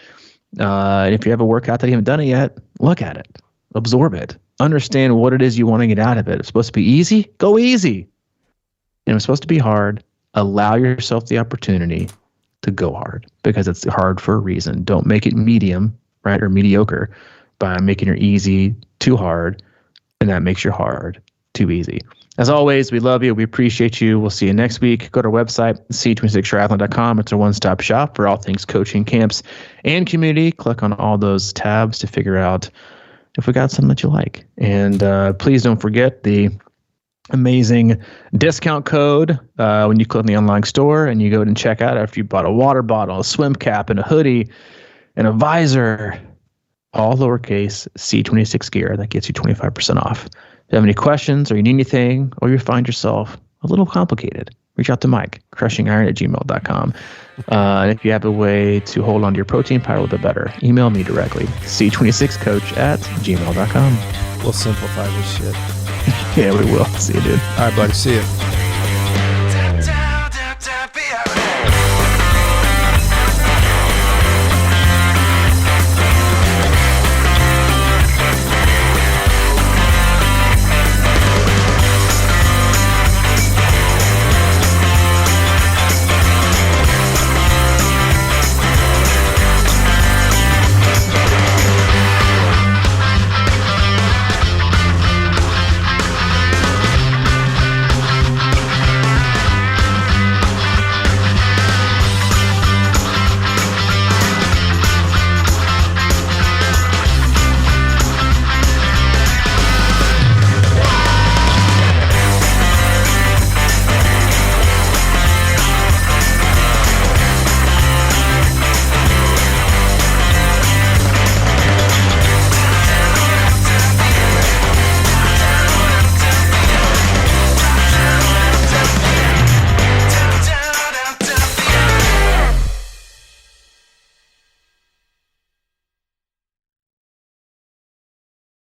And if you have a workout that you haven't done it yet, look at it, absorb it, understand what it is you want to get out of it. It's supposed to be easy, go easy. And it's supposed to be hard. Allow yourself the opportunity to go hard, because it's hard for a reason. Don't make it medium, right, or mediocre by making your easy too hard, and that makes your hard too easy. As always, we love you. We appreciate you. We'll see you next week. Go to our website, c26triathlon.com. It's our one-stop shop for all things coaching, camps, and community. Click on all those tabs to figure out if we got something that you like. And please don't forget the amazing discount code when you click on the online store and you go and check out after you bought a water bottle, a swim cap, and a hoodie, and a visor, all lowercase C26 gear. That gets you 25% off. If you have any questions or you need anything, or you find yourself a little complicated, reach out to Mike, CrushingIron@gmail.com. And if you have a way to hold on to your protein powder a little bit better, email me directly, c26coach@gmail.com. We'll simplify this shit. Yeah, we will. See you, dude. All right, buddy. See you.